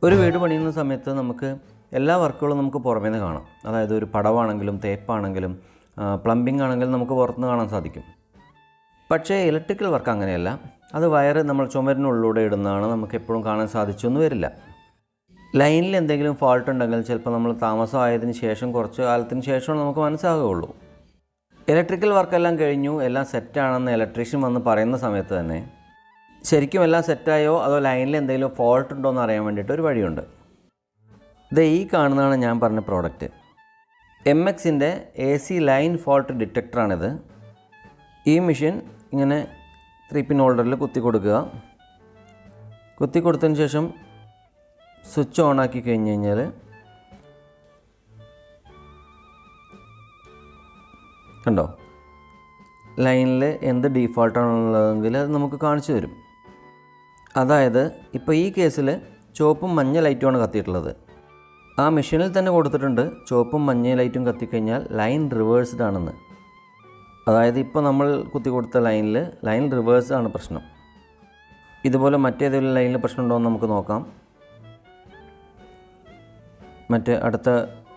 ഒരു വീട് പണിയുന്ന സമയത്ത് നമുക്ക് എല്ലാ വർക്കുകളും നമുക്ക് പുറമേ നിന്ന് കാണാം. അതായത് ഒരു പടവാണെങ്കിലും തേപ്പാണെങ്കിലും പ്ലംബിംഗ് ആണെങ്കിലും നമുക്ക് പുറത്തുനിന്ന് കാണാൻ സാധിക്കും. പക്ഷേ ഇലക്ട്രിക്കൽ വർക്ക് അങ്ങനെയല്ല. അത് വയറ് നമ്മൾ ചുമരിനുള്ളിലൂടെ ഇടുന്നതാണ്, നമുക്ക് എപ്പോഴും കാണാൻ സാധിച്ചൊന്നും വരില്ല. ലൈനിൽ എന്തെങ്കിലും ഫോൾട്ട് ഉണ്ടെങ്കിൽ ചിലപ്പോൾ നമ്മൾ താമസമായതിന് ശേഷം കുറച്ച് കാലത്തിന് ശേഷമാണ് നമുക്ക് മനസ്സിലാകുകയുള്ളൂ. ഇലക്ട്രിക്കൽ വർക്കെല്ലാം കഴിഞ്ഞു, എല്ലാം സെറ്റാണെന്ന് ഇലക്ട്രീഷ്യൻ വന്ന് പറയുന്ന സമയത്ത് തന്നെ ശരിക്കും എല്ലാം സെറ്റായോ അതോ ലൈനിൽ എന്തെങ്കിലും ഫോൾട്ട് ഉണ്ടോ എന്ന് അറിയാൻ വേണ്ടിയിട്ട് ഒരു വഴിയുണ്ട്. ഇത് ഈ കാണുന്നതാണ് ഞാൻ പറഞ്ഞ പ്രോഡക്റ്റ്. MXൻ്റെ AC ലൈൻ ഫോൾട്ട് ഡിറ്റക്ടറാണിത്. ഈ മെഷീൻ ഇങ്ങനെ 3-pin ഹോൾഡറിൽ കുത്തി കൊടുക്കുക. കുത്തി കൊടുത്തതിന് ശേഷം സ്വിച്ച് ഓൺ ആക്കി കഴിഞ്ഞ് കഴിഞ്ഞാൽ കണ്ടോ, ലൈനിൽ എന്ത് ഡീഫോൾട്ടാണുള്ളതെങ്കിൽ അത് നമുക്ക് കാണിച്ചു തരും. അതായത് ഇപ്പോൾ ഈ കേസിൽ ചുവപ്പും മഞ്ഞ ലൈറ്റുമാണ് കത്തിയിട്ടുള്ളത്. ആ മെഷീനിൽ തന്നെ കൊടുത്തിട്ടുണ്ട് ചുവപ്പും മഞ്ഞ ലൈറ്റും കത്തിക്കഴിഞ്ഞാൽ ലൈൻ റിവേഴ്സ്ഡ് ആണെന്ന്. അതായത് ഇപ്പോൾ നമ്മൾ കുത്തി കൊടുത്ത ലൈൻ റിവേഴ്സ് ആണ് പ്രശ്നം. ഇതുപോലെ മറ്റേതെങ്കിലും ലൈനിൽ പ്രശ്നമുണ്ടോ എന്ന് നമുക്ക് നോക്കാം. മറ്റേ അടുത്ത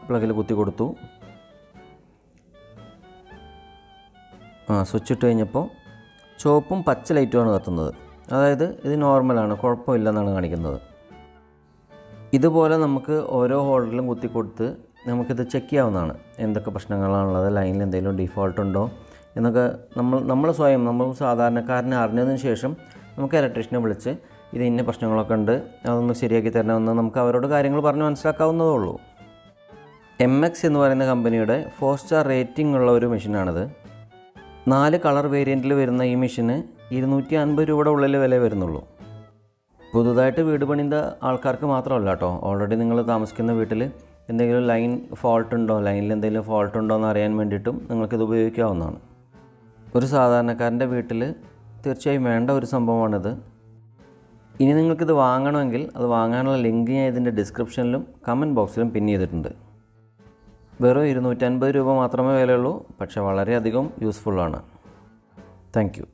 പ്ലഗിൽ കുത്തി കൊടുത്തു. സ്വിച്ച് ഇട്ട് കഴിഞ്ഞപ്പോൾ ചുവപ്പും പച്ച ലൈറ്റുമാണ് കത്തുന്നത്. അതായത് ഇത് നോർമലാണ്, കുഴപ്പമില്ലെന്നാണ് കാണിക്കുന്നത്. ഇതുപോലെ നമുക്ക് ഓരോ ഹോൾഡറിലും കുത്തി കൊടുത്ത് നമുക്കിത് ചെക്ക് ചെയ്യാവുന്നതാണ്. എന്തൊക്കെ പ്രശ്നങ്ങളാണുള്ളത്, ലൈനിൽ എന്തെങ്കിലും ഡിഫോൾട്ട് ഉണ്ടോ എന്നൊക്കെ നമ്മൾ സാധാരണക്കാരനെ അറിഞ്ഞതിന് ശേഷം നമുക്ക് ഇലക്ട്രീഷ്യനെ വിളിച്ച് ഇത് ഇന്ന പ്രശ്നങ്ങളൊക്കെ ഉണ്ട്, അതൊന്ന് ശരിയാക്കി തരണമെന്ന് നമുക്ക് അവരോട് കാര്യങ്ങൾ പറഞ്ഞ് മനസ്സിലാക്കാവുന്നതേ ഉള്ളൂ. MX എന്ന് പറയുന്ന കമ്പനിയുടെ 4-star റേറ്റിംഗ് ഉള്ള ഒരു മെഷീനാണിത്. 4 കളർ വേരിയൻറ്റിൽ വരുന്ന ഈ മെഷീന് 250 രൂപയുടെ ഉള്ളിൽ വില വരുന്നുള്ളൂ. പുതുതായിട്ട് വീട് പണിത ആൾക്കാർക്ക് മാത്രമല്ല കേട്ടോ. ഓൾറെഡി നിങ്ങൾ താമസിക്കുന്ന വീട്ടിൽ എന്തെങ്കിലും ലൈനിൽ എന്തെങ്കിലും ഫോൾട്ട് ഉണ്ടോ എന്ന് അറിയാൻ വേണ്ടിയിട്ടും നിങ്ങൾക്കിത് ഉപയോഗിക്കാവുന്നതാണ്. ഒരു സാധാരണക്കാരൻ്റെ വീട്ടിൽ തീർച്ചയായും വേണ്ട ഒരു സംഭവമാണിത്. ഇനി നിങ്ങൾക്കിത് വാങ്ങണമെങ്കിൽ അത് വാങ്ങാനുള്ള ലിങ്ക് ഞാൻ ഇതിൻ്റെ ഡിസ്ക്രിപ്ഷനിലും കമൻറ്റ് ബോക്സിലും പിൻ ചെയ്തിട്ടുണ്ട്. വെറും 250 രൂപ മാത്രമേ വിലയുള്ളൂ, പക്ഷേ വളരെയധികം യൂസ്ഫുള്ളാണ്. Thank you.